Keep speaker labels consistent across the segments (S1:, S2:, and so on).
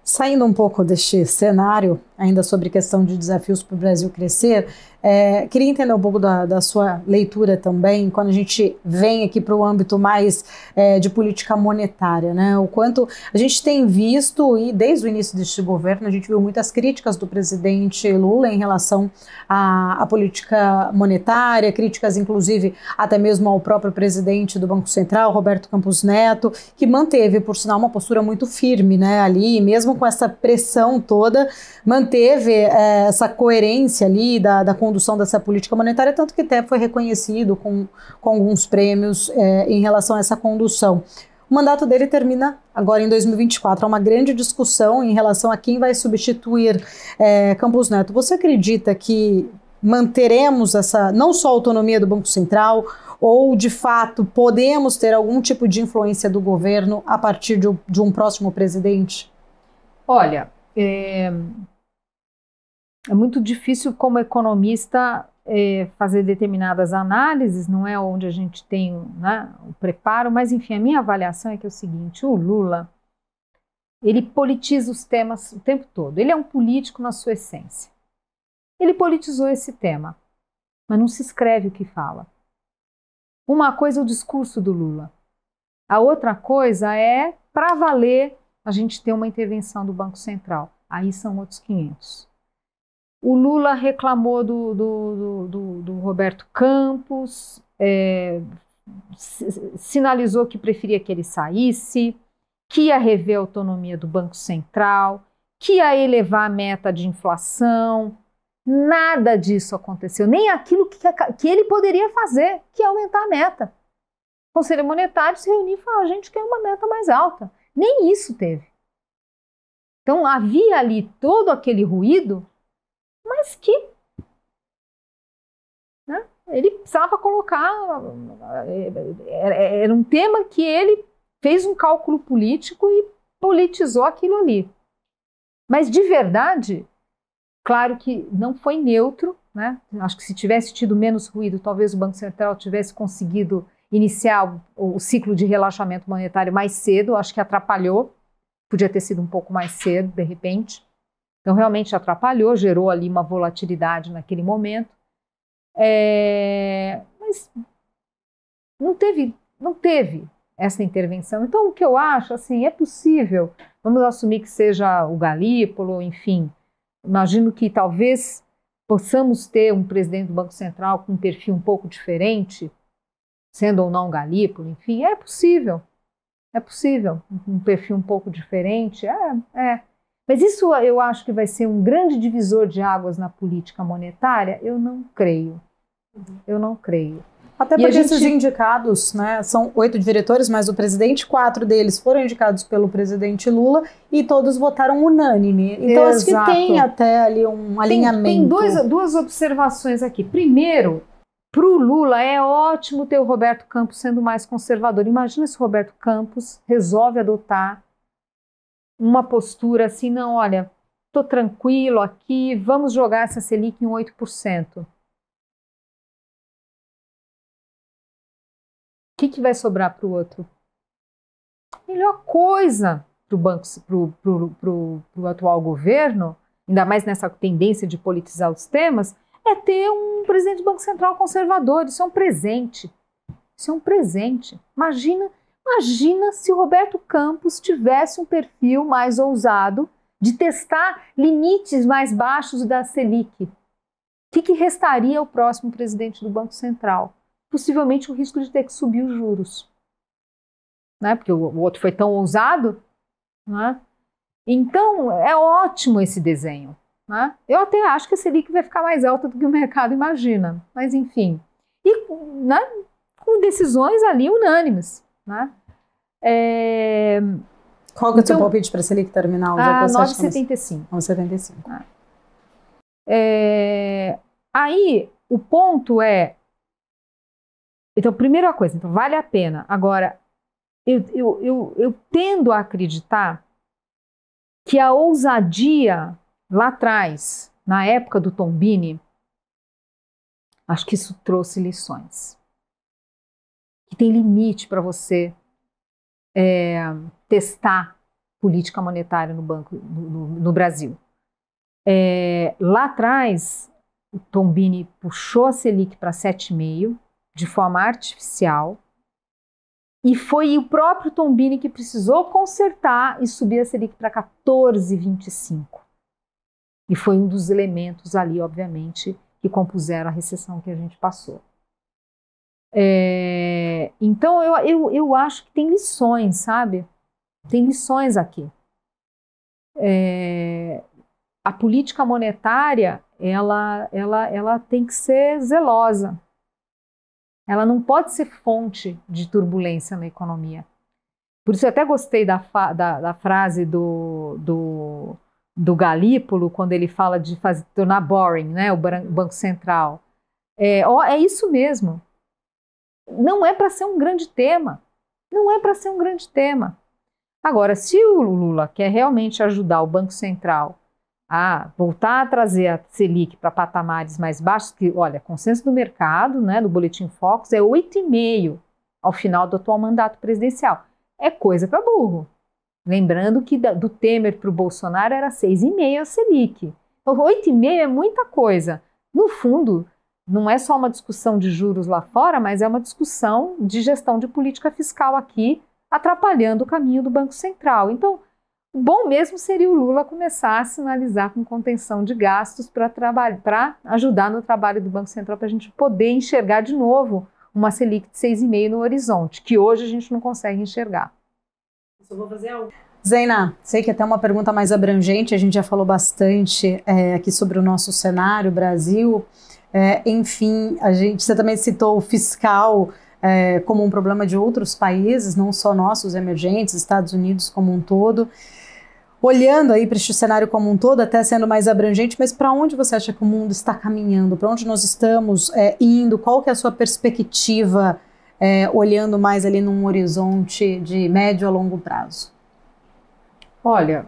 S1: Saindo um pouco deste cenário, ainda sobre questão de desafios para o Brasil crescer, queria entender um pouco da sua leitura também, quando a gente vem aqui para o âmbito mais de política monetária, né? O quanto a gente tem visto, e desde o início deste governo, a gente viu muitas críticas do presidente Lula em relação à política monetária, críticas inclusive até mesmo ao próprio presidente do Banco Central, Roberto Campos Neto, que manteve, por sinal, uma postura muito firme, né, ali, mesmo com essa pressão toda, manteve essa coerência ali da condução dessa política monetária, tanto que até foi reconhecido com alguns prêmios em relação a essa condução. O mandato dele termina agora em 2024. Há uma grande discussão em relação a quem vai substituir Campos Neto. Você acredita que manteremos essa, não só a autonomia do Banco Central, ou, de fato, podemos ter algum tipo de influência do governo a partir de um próximo presidente?
S2: Olha, é muito difícil como economista fazer determinadas análises, não é onde a gente tem, né, o preparo, mas enfim, a minha avaliação é que é o seguinte: o Lula, ele politiza os temas o tempo todo, ele é um político na sua essência. Ele politizou esse tema, mas não se escreve o que fala. Uma coisa é o discurso do Lula, a outra coisa é, para valer, a gente ter uma intervenção do Banco Central. Aí são outros 500. O Lula reclamou do Roberto Campos, sinalizou que preferia que ele saísse, que ia rever a autonomia do Banco Central, que ia elevar a meta de inflação. Nada disso aconteceu, nem aquilo que ele poderia fazer, que é aumentar a meta. O Conselho Monetário se reuniu e falou: a gente quer uma meta mais alta. Nem isso teve. Então havia ali todo aquele ruído, mas que, né, ele precisava colocar. Era um tema que ele fez um cálculo político e politizou aquilo ali. Mas de verdade, claro que não foi neutro, né? Acho que se tivesse tido menos ruído, talvez o Banco Central tivesse conseguido iniciar o ciclo de relaxamento monetário mais cedo. Acho que atrapalhou, podia ter sido um pouco mais cedo, de repente. Então, realmente atrapalhou, gerou ali uma volatilidade naquele momento. Mas não teve essa intervenção. Então, o que eu acho, assim, é possível, vamos assumir que seja o Galípolo, enfim, imagino que talvez possamos ter um presidente do Banco Central com um perfil um pouco diferente, sendo ou não Galípolo, enfim, é possível, um perfil um pouco diferente, Mas isso eu acho que vai ser um grande divisor de águas na política monetária? Eu não creio.
S1: Até porque esses indicados, né, são 8 diretores, mas o presidente, 4 deles foram indicados pelo presidente Lula e todos votaram unânime. Então, acho que tem até ali um alinhamento.
S2: Tem duas observações aqui. Primeiro, para o Lula é ótimo ter o Roberto Campos sendo mais conservador. Imagina se o Roberto Campos resolve adotar uma postura assim: não, olha, estou tranquilo aqui, vamos jogar essa Selic em 8%. O que vai sobrar para o outro? Melhor coisa para o atual governo, ainda mais nessa tendência de politizar os temas, é ter um presidente do Banco Central conservador. Isso é um presente. Imagina se o Roberto Campos tivesse um perfil mais ousado de testar limites mais baixos da Selic. O que restaria ao próximo presidente do Banco Central? Possivelmente o risco de ter que subir os juros, né? Porque o outro foi tão ousado, né? Então é ótimo esse desenho, né? Eu até acho que a Selic vai ficar mais alta do que o mercado imagina, mas enfim, e, né, com decisões ali unânimes, né?
S1: Qual que é o seu palpite para a Selic terminal?
S2: 9,75.
S1: 9,75.
S2: Aí o ponto é, então, primeira coisa, então, vale a pena. Agora, eu tendo a acreditar que a ousadia lá atrás, na época do Tombini, acho que isso trouxe lições. Que tem limite para você testar política monetária no Brasil. Lá atrás, o Tombini puxou a Selic para 7,5% de forma artificial, e foi o próprio Tombini que precisou consertar e subir a Selic para 14,25%. E foi um dos elementos ali, obviamente, que compuseram a recessão que a gente passou. Então, eu acho que tem lições, sabe? Tem lições aqui. A política monetária, ela tem que ser zelosa. Ela não pode ser fonte de turbulência na economia. Por isso eu até gostei da frase do Galípolo, quando ele fala de tornar boring, né, o Banco Central. É isso mesmo. Não é para ser um grande tema. Não é para ser um grande tema. Agora, se o Lula quer realmente ajudar o Banco Central a voltar a trazer a Selic para patamares mais baixos, que, olha, consenso do mercado, né, do Boletim Focus, é 8,5% ao final do atual mandato presidencial. É coisa para burro. Lembrando que do Temer para o Bolsonaro era 6,5% a Selic. Então, 8,5% é muita coisa. No fundo, não é só uma discussão de juros lá fora, mas é uma discussão de gestão de política fiscal aqui, atrapalhando o caminho do Banco Central. Então, o bom mesmo seria o Lula começar a sinalizar com contenção de gastos para ajudar no trabalho do Banco Central, para a gente poder enxergar de novo uma Selic de 6,5% no horizonte, que hoje a gente não consegue enxergar.
S1: Eu vou fazer algo. Zeina, sei que até uma pergunta mais abrangente, a gente já falou bastante aqui sobre o nosso cenário, Brasil. Enfim, você também citou o fiscal como um problema de outros países, não só nossos emergentes, Estados Unidos como um todo. Olhando aí para este cenário como um todo, até sendo mais abrangente, mas para onde você acha que o mundo está caminhando? Para onde nós estamos indo? Qual que é a sua perspectiva, olhando mais ali num horizonte de médio a longo prazo?
S2: Olha,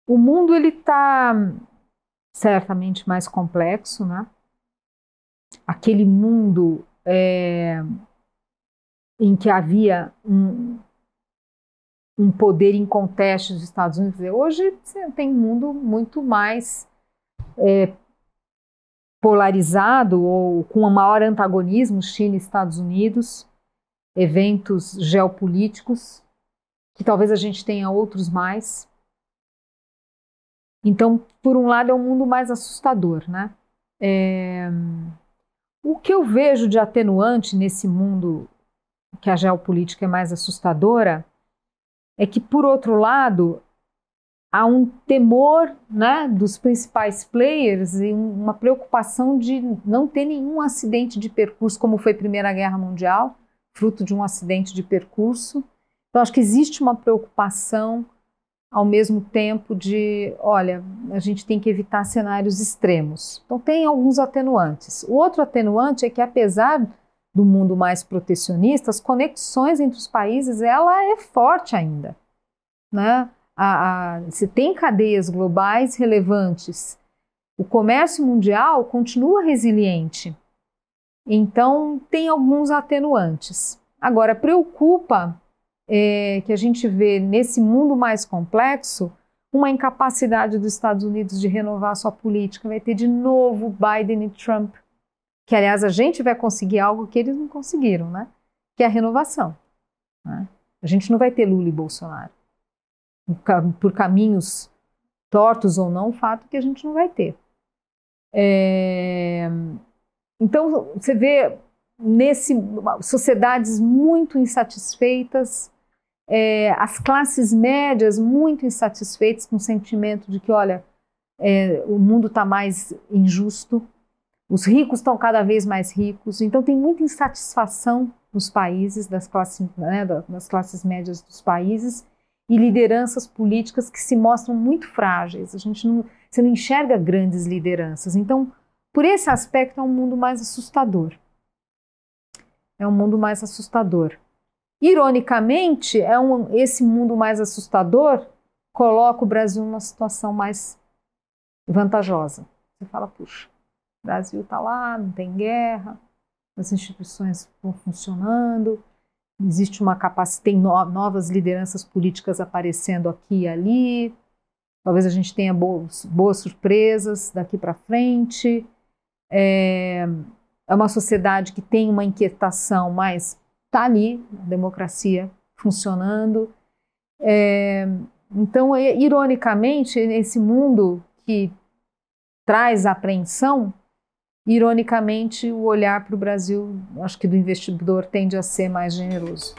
S2: o mundo ele está certamente mais complexo, né? Aquele mundo em que havia um poder inconteste dos Estados Unidos. Hoje você tem um mundo muito mais polarizado, ou com um maior antagonismo, China e Estados Unidos, eventos geopolíticos, que talvez a gente tenha outros mais. Então, por um lado, é um mundo mais assustador, né? O que eu vejo de atenuante nesse mundo que a geopolítica é mais assustadora é que, por outro lado, há um temor, né, dos principais players e uma preocupação de não ter nenhum acidente de percurso, como foi a Primeira Guerra Mundial, fruto de um acidente de percurso. Então, acho que existe uma preocupação ao mesmo tempo de, olha, a gente tem que evitar cenários extremos. Então, tem alguns atenuantes. O outro atenuante é que, apesar do mundo mais protecionista, as conexões entre os países, ela é forte ainda, né? Se tem cadeias globais relevantes, o comércio mundial continua resiliente. Então, tem alguns atenuantes. Agora, preocupa que a gente vê nesse mundo mais complexo uma incapacidade dos Estados Unidos de renovar sua política. Vai ter de novo Biden e Trump, que, aliás, a gente vai conseguir algo que eles não conseguiram, né? Que é a renovação, né? A gente não vai ter Lula e Bolsonaro. Por caminhos tortos ou não, o fato é que a gente não vai ter. Então, você vê sociedades muito insatisfeitas, as classes médias muito insatisfeitas, com o sentimento de que, olha, o mundo está mais injusto, os ricos estão cada vez mais ricos, então tem muita insatisfação nos países, das classes médias dos países, e lideranças políticas que se mostram muito frágeis. Você não enxerga grandes lideranças. Então, por esse aspecto, é um mundo mais assustador. É um mundo mais assustador. Ironicamente, esse mundo mais assustador coloca o Brasil numa situação mais vantajosa. Você fala, puxa, o Brasil está lá, não tem guerra, as instituições estão funcionando, existe uma capacidade, tem novas lideranças políticas aparecendo aqui e ali, talvez a gente tenha boas surpresas daqui para frente. É uma sociedade que tem uma inquietação, mas está ali, a democracia funcionando. Então, ironicamente, esse mundo que traz apreensão, ironicamente, o olhar para o Brasil, acho que do investidor, tende a ser mais generoso.